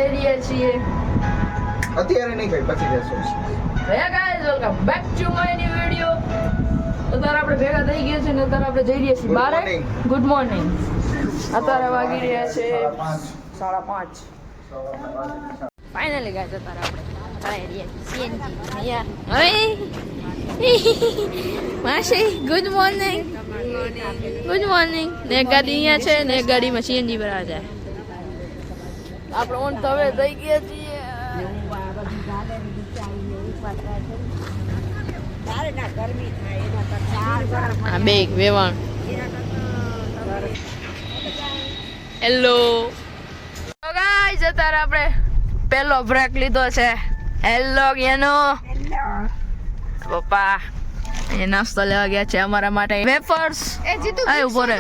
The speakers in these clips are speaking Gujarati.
જઈ રહ્યા છીએ અત્યારે નહીં કઈ પછી જશો હે guys welcome back to my new video અત્યારે આપણે ભેગા થઈ ગયા છે ને અત્યારે આપણે જઈ રહ્યા છીએ બારે ગુડ મોર્નિંગ અત્યારે વાગી રહ્યા છે 5:30 ફાઇનલી ગાઈસ અત્યારે આપણે ચડાઈ રહ્યા છીએ સીએનજી યાર હવે માસી ગુડ મોર્નિંગ ને એક ગાડી અહીંયા છે ને એક ગાડીમાં સીએનજી ભરા જાય આપણે ઓન તો હવે થઈ ગયા છીએ આ બે વેવાણ હેલો તો ગાઈસ અત્યારે આપણે પહેલો બ્રેક લીધો છે હેલો કેનો પપ્પા એ નાસ્તો લેવા ગયા છે અમારા માટે વેફર્સ એ જીતુ આ ઉભો રહે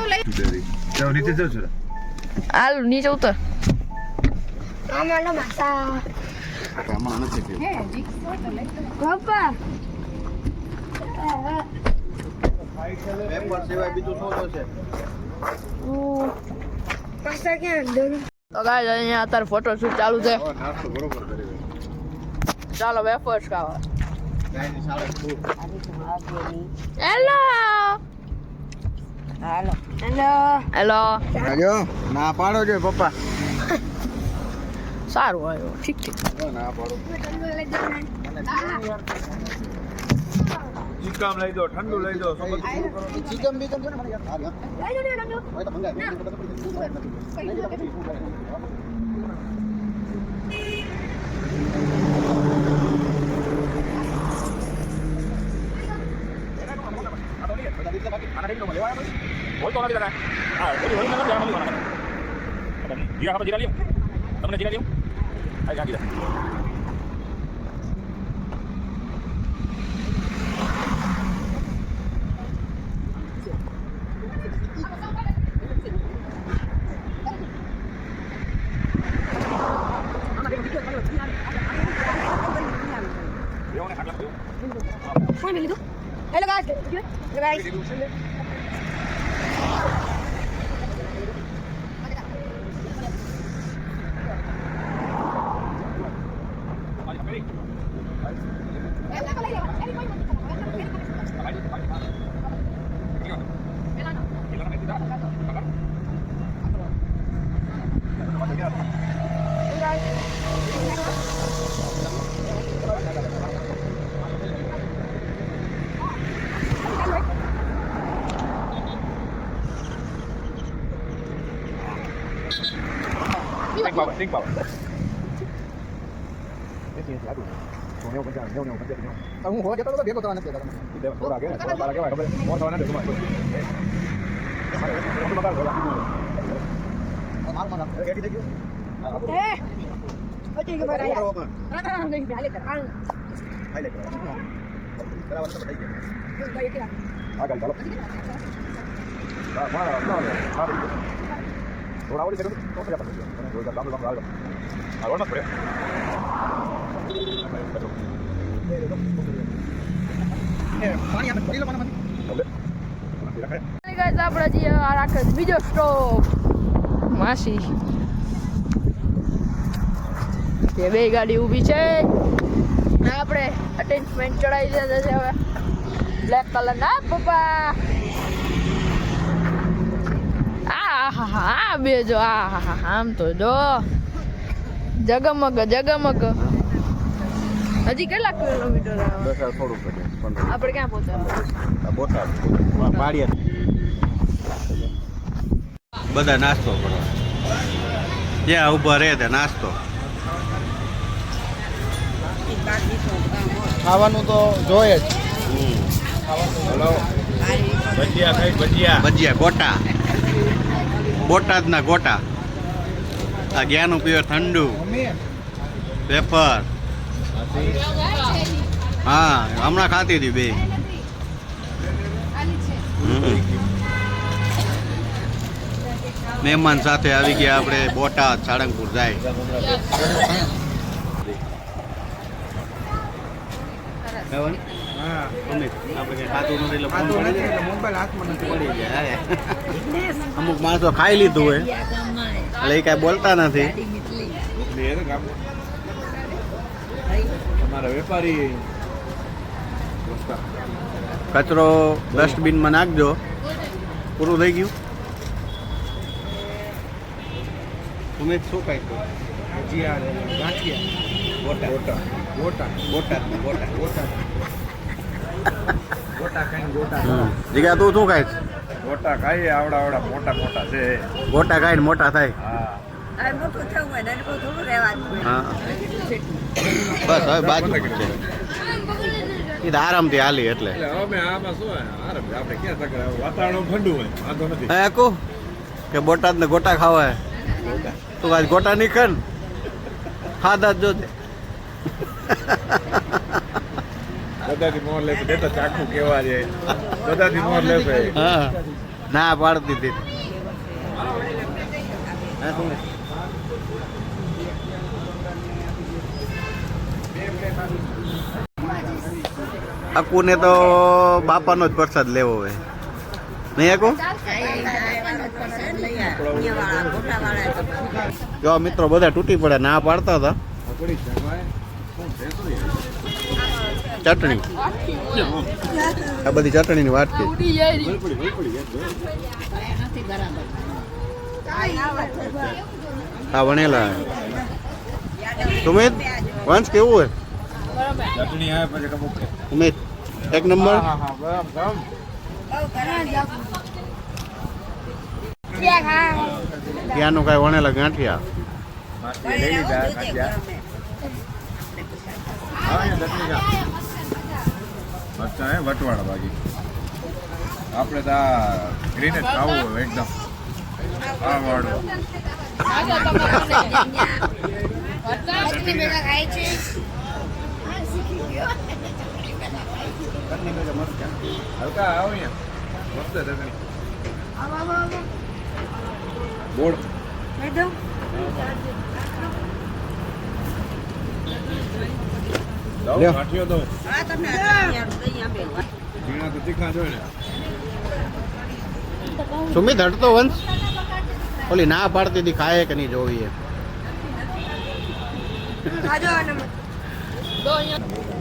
જાવ નીચે જાવ છો હાલ નીચે ઉતર આમાનો માસા આમાં નથી હે જીતો તો લઈ પપ્પા પેપર સિવાય બીજું શું છે પાસા ક્યાં દોર તો ગાઈસ અહીંયા અત્યારે ફોટોશૂટ ચાલુ છે નાસ્તો બરોબર કરી ચાલો વેફર્સ ખાવા ગાયની સાળે ખૂબ હેલો હેલો હેલો આજો ના પાડો જો પપ્પા સારું આવ્યો ઠીક ઠીક ના પાડો ચીકામ લઈ દો ઠંડુ લઈ દો સમજ ચીકમ બીકમ છે ને મને યાર હોય તો મંગાય બોલતો નથી કાકા હા બોલી બોલી નથી આમાં બોલવાનું જીરા ખાવા જીરા લ્યો તમને જીરા લ્યો આ જાગી જા hello guys Think about it. હું હોય જતો તો ભેગો થવા નથી માર માર રેડી થઈ ગયું એ ઓટી કે મારા યાર નહીં ભાલે કર ખાઈ લે બરાબર તો થઈ ગયું ભાઈ કે આ ગાડી ચાલો થોડા ઓલી કરું તો પછી આપણે જોઈતા લાંબુ લાંબુ આગળ આગળ મત પડે પાણી આપણે પડી લો મને ગાઈસ આપણે જે આ રાખે બીજો સ્ટોપ માસી એ બે ગાડી ઊભી છે ને આપણે અટેચમેન્ટ ચડાવી દીધા છે હવે બ્લેક કલર ના પપ્પા આ બે જો આમ તો જો જગમગ હજી કેટલા કિલોમીટર થોડું પડે આપણે ક્યાં પહોંચ્યા બોટાદ પાડિયા બધા નાસ્તો કરો જ્યાં ઊભા રહે તે નાસ્તો ખાવાનું તો જોઈએ જ હલો ભજીયા ખાઈ ભજીયા ગોટા બોટાદના ગોટા આ જ્ઞાનું પીવે ઠંડુ પેપર હા હમણાં ખાતી હતી બે મહેમાન સાથે આવી ગયા આપણે બોટાદ સાળંગપુર જાય અમુક માણસો ખાઈ લીધું હોય એટલે એ કાંઈ બોલતા નથી એ તો ગામ તમારા વેપારી કચરો ડસ્ટબિનમાં નાખજો. પૂરું થઈ ગયું. તમે શું કાંઈ ભજીયા ગાંઠિયા ગોટા ગોટા ગોટા ગોટા ગોટા ગોટા ગોટા ખાઈને ગોટા જીગા તું શું ખાય? ગોટા ખાઈએ આવડા આવડા મોટા મોટા છે. ગોટા ખાઈને મોટા થાય. હા હા બસ હવે બાજુ છે એ તો આરામથી હાલી એટલે એટલે હવે આમાં શું હોય આપણે ક્યાં તકર વાતાવરણ ઠંડુ હોય વાંધો નથી. હે કહું કે બોટાદ ને ગોટા ખાવા હે તું આજ ગોટા નહીં ખા ને ખાધા જ જોજે. બધાથી મોર લેશે બેટા ચાખું કેવા છે બધાથી મોર લેશે. હા ના પાડતી હતી. હે શું અકુને તો બાપાનો જ પ્રસાદ લેવો હોય નહીં અકુ? જો મિત્રો બધા તૂટી પડે ના પાડતા હતા. ચટણી આ બધી ચટણીની વાત છે. હા વણેલા સુમિત વંશ કેવું હોય? ચટણી આવે પછી ખબર પડે. સુમિત એક નંબર. હા હા બરાબર. ત્યાંનું કાંઈ વણેલા ગાંઠિયા. માસી લઈ લીધા ખાધ્યા. હા ચટણી ખા. મસ્તા હે વટવાળા બાકી. આપણે તો આ ગ્રીન જ ખાવું હોય એકદમ આ વાળું. હલકા આવો અહીંયા મસ્ત ચટણી ગોળ લ્યો. ગાંઠિયો દઉં ઝીણા તો તીખા જ હોય ને. સુમિત હટતો વંશ ઓલી ના પાડતી હતી ખાય કે નહીં જોવી.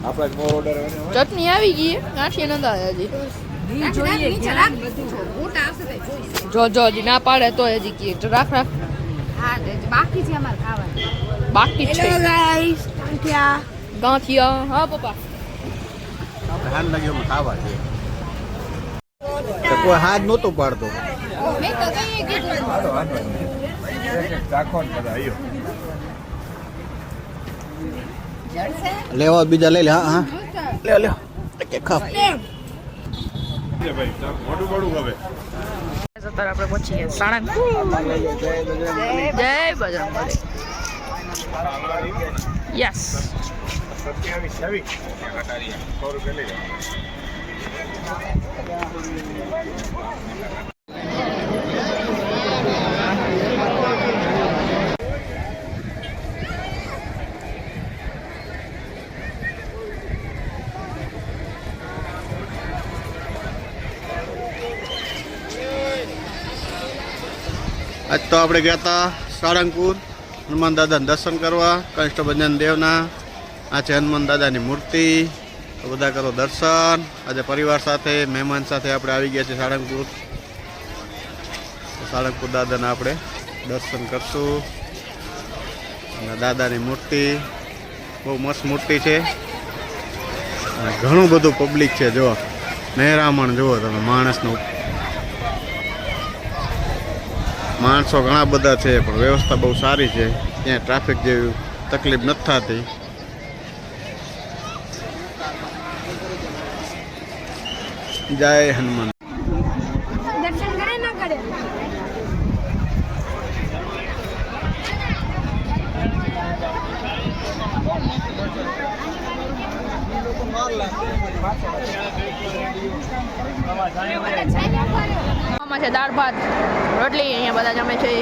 આપણા જ મોર ઓર્ડર હોય ને ચટણી આવી ગઈ ગાંઠિયા નતા હજી. જો જો હજી ના પાડે તો હજી કીએ રાખ રાખ બાકી છે અમારે ખાવાનું. બાકી જ છે ગાંઠિયા. હા પપ્પા આપણે હાથ લાગ્યો ખાવા છે કોઈ હાથ નહોતો પાડતો. મેં તો કઈ કીધું હાલો વાંધો નહીં. એક એક ચાખો ને બધા આવ્યો લેવા બીજા લઈ લે. હા હા લ્યો લ્યો એક એક ખાવ. ભાઈ મોટું મોડું હવે અત્યારે આપણે પહોંચી ગયા સાણંદપુર. જય બજરંગબલી. યસ 27 100 રૂપિયા લઈ આજ તો આપણે ગયા હતા સાળંગપુર હનુમાન દાદાના દર્શન કરવા. કૃષ્ણભંજન દેવના આ છે હનુમાન દાદાની મૂર્તિ. તો બધા કરો દર્શન. આજે પરિવાર સાથે મહેમાન સાથે આપણે આવી ગયા છીએ સાળંગપુર. સાળંગપુર દાદાના આપણે દર્શન કરશું. અને દાદાની મૂર્તિ બહુ મસ્ત મૂર્તિ છે. અને ઘણું બધું પબ્લિક છે. જો મહેરામણ જુઓ તમે માણસનું. માણસો ઘણા બધા છે પણ વ્યવસ્થા બહુ સારી છે. ત્યાં ટ્રાફિક જેવી તકલીફ નથી થતી. જય હનુમાન. દર્શન કરે ના કરે આમાં છે દાળ ભાત રોટલી. અહીંયા બધા જમે છે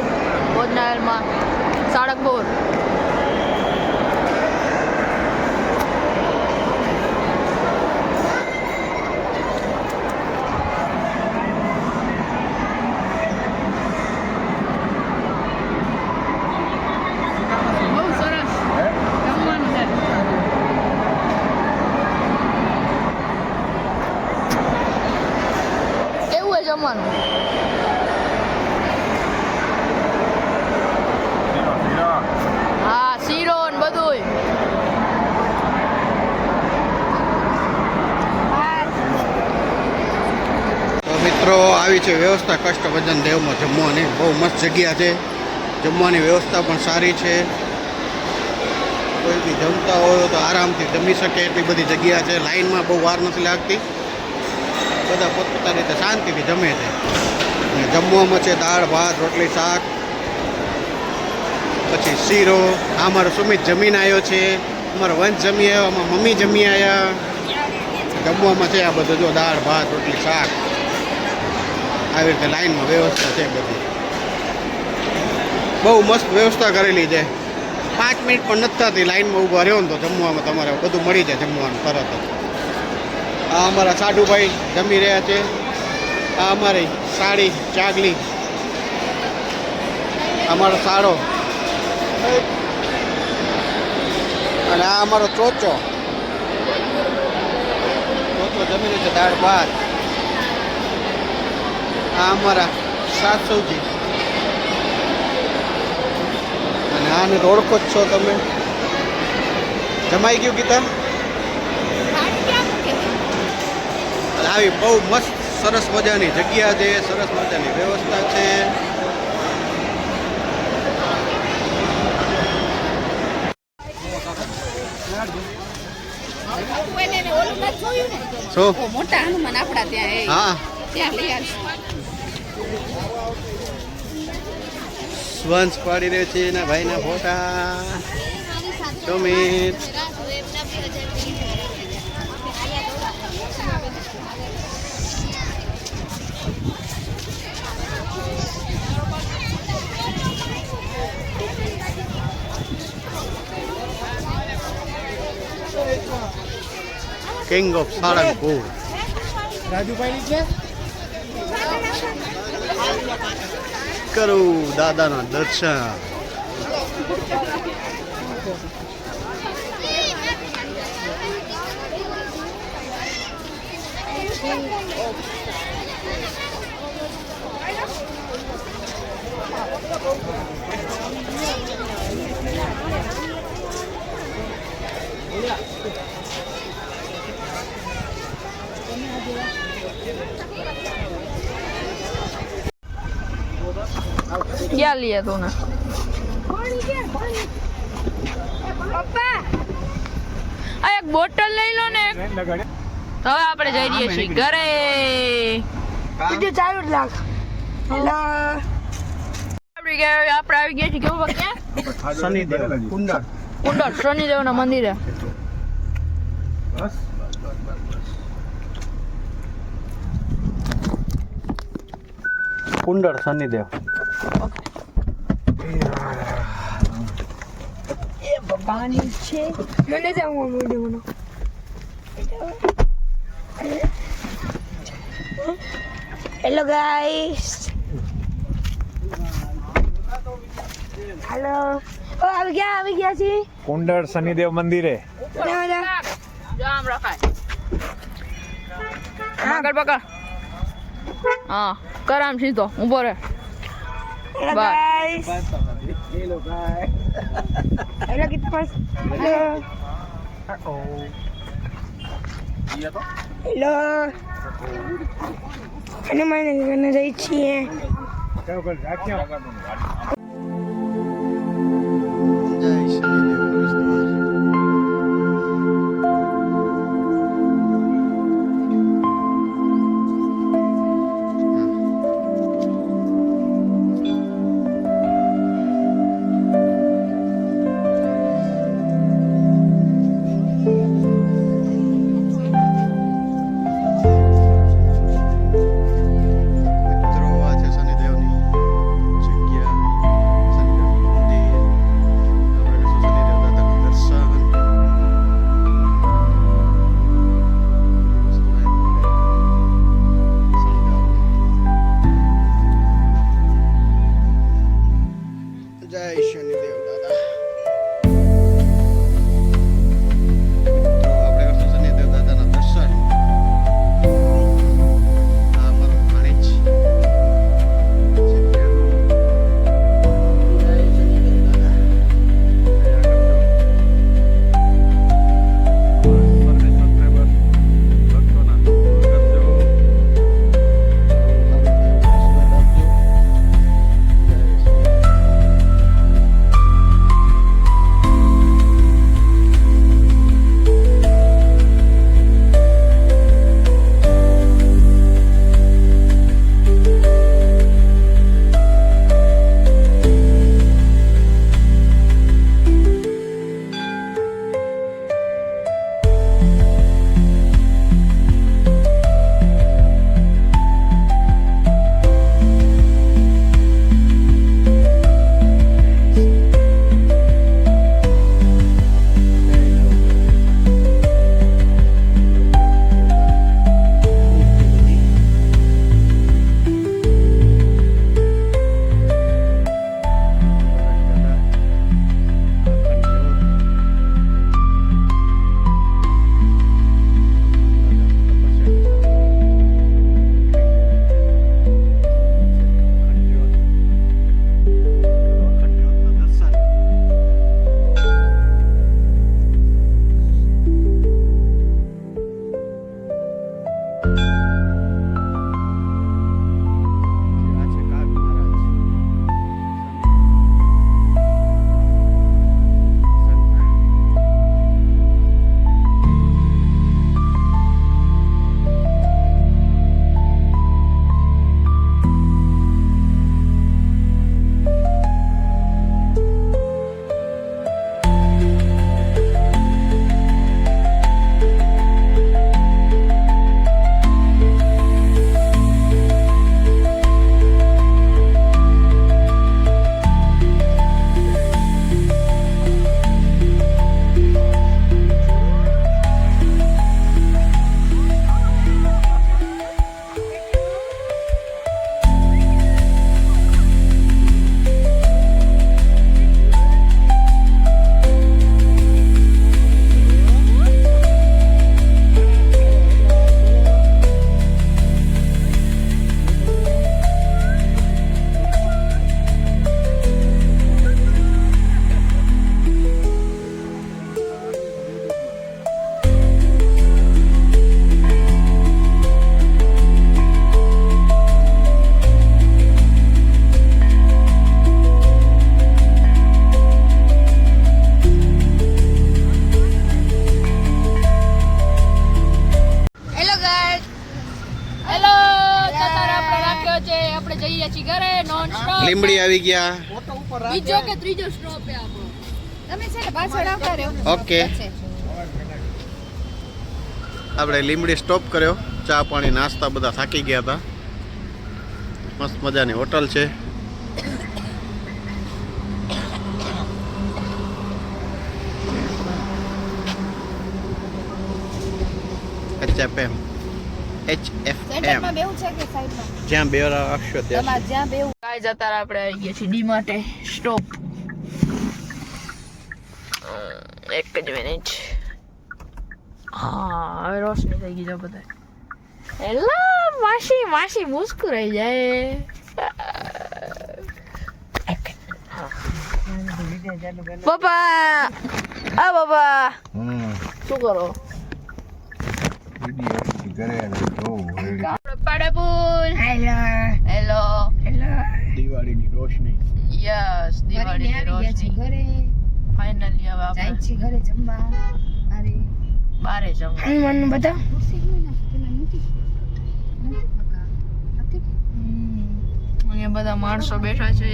ભોજનાલયમાં સાળંગપુર. બહુ સરસ છે વ્યવસ્થા કષ્ટભંજન દેવમાં જમવાની. બહુ મસ્ત જગ્યા છે, જમવાની વ્યવસ્થા પણ સારી છે. કોઈ બી જમતા હોય તો આરામથી જમી શકે એટલી બધી જગ્યા છે. લાઈનમાં બહુ વાર નથી લાગતી, બધા પોતપોતાની રીતે શાંતિથી જમે છે. અને જમવામાં છે દાળ ભાત રોટલી શાક, પછી શીરો. આ અમારો સુમિત જમીને આવ્યો છે, અમારો વંશ જમી આવ્યો, અમારા મમ્મી જમી આવ્યા. જમવામાં છે આ બધું, જો દાળ ભાત રોટલી શાક, આવી રીતે લાઈનમાં વ્યવસ્થા છે બધી. બહુ મસ્ત વ્યવસ્થા કરેલી છે. 5 મિનિટ પણ નથી થતી લાઈનમાં ઊભા રહ્યો ને તો જમવામાં તમારે બધું મળી જાય જમવાનું તરત જ. આ અમારા સાડુભાઈ જમી રહ્યા છે. આ અમારી સાડી ચાગલી, અમારો સાડો, અને આ અમારો ચોચો જમી રહ્યો છે દાળ ભાત. આ અમારા સાસુજી, અને આને તો ઓળખો જ છો તમે. જમાઈ ગયું ગીતા? આવી બહુ મસ્ત સરસ મજાની જગ્યા છે, સરસ મજાની વ્યવસ્થા છે. શું? મોટા હનુમાન આપડા ત્યાં હા, ત્યાં લઈ આવશું. વંશ પાડી રહ્યો છે એના ભાઈના ફોટા. Sumit king of Salangpur. કરું દાદાના દર્શન. क्या लिया तूने? પપ્પા આ એક બોટલ લઈ લો ને. હવે આપણે જઈ રહીએ છીએ ઘરે. બીજું 4 લાખ. હેલો આપણે આવી ગયા છીએ કેવું ક્યાં? શનિદેવ કુંડળ. કુંડળ શનિદેવના મંદિરે. કુંડળ શનિદેવ. પાણી છે મને જાવું વિડિયો હેલો ગાઈસ. હેલો આવી ગયા છીએ કુંડળ શનિદેવ મંદિરે. જામ રખાય. પકડ પકડ. હા કર આમ સીધો ઊભો રહે. Hello guys. હેલો કિतना હેલો હનુમાન ઘરને જઈ છીએ. જય શનિદેવ કૃષ્ણ. લીમડી આવી ગયા. બીજો કે ત્રીજો સ્ટોપ છે આપણો. તમે છે ને પાછળ આવતા રહ્યો. ઓકે આપણે લીમડી સ્ટોપ કર્યો. ચા પાણી નાસ્તા બધા થાકી ગયા હતા. મસ્ત મજાની હોટલ છે. HFM સેન્ટરમાં બેવું છે કે સાઈડમાં? જ્યાં બે રાખશો ત્યાં તમારે જ્યાં બેવું. ગાઈઝ અત્યારે આપણે આવી ગયા છીએ ડી માટે સ્ટોપ. એક જ મિનિટ. હા હવે રોશની થઈ ગઈ છે બધા. હેલા માસી માસી મુસ્કુરાઈ જાય. પપ્પા આ પપ્પા શું કરો? પાડાપુર. હેલો દિવાળીની રોશની. યસ દિવાળીની રોશની. ઘરે ફાઇનલી હવે જાય આપણે છે ઘરે જમવા. અરે બારે જમવા. હનુમાનનું બધા ખુરશી હોય ને પેલા નથી બકા નથી કે અહીંયા બધા માણસો બેઠા છે.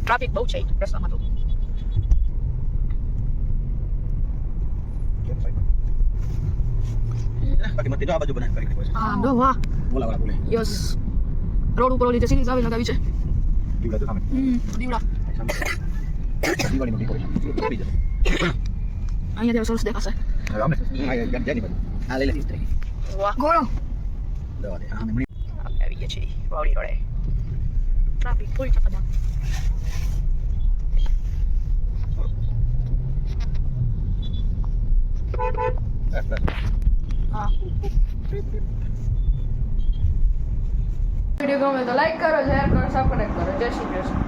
ટ્રાફિક બહુ છે રસ્તામાં તો. હા નો વાહ યસ રોડ ઉપર ઓલી જે સીરીઝ આવી લગાવી છે. દીવડા અહીંયા દેવ સરસ દેખાશે. વાહ ગોળો આપણે આવી ગયા છીએ વાવડી રોડે. ટ્રાફિક ફૂલ છે બધા. હા વિડીયો ગમે તો લાઈક કરો, શેર કરો, સબસ્ક્રાઇબ કરો. જય શ્રી કૃષ્ણ.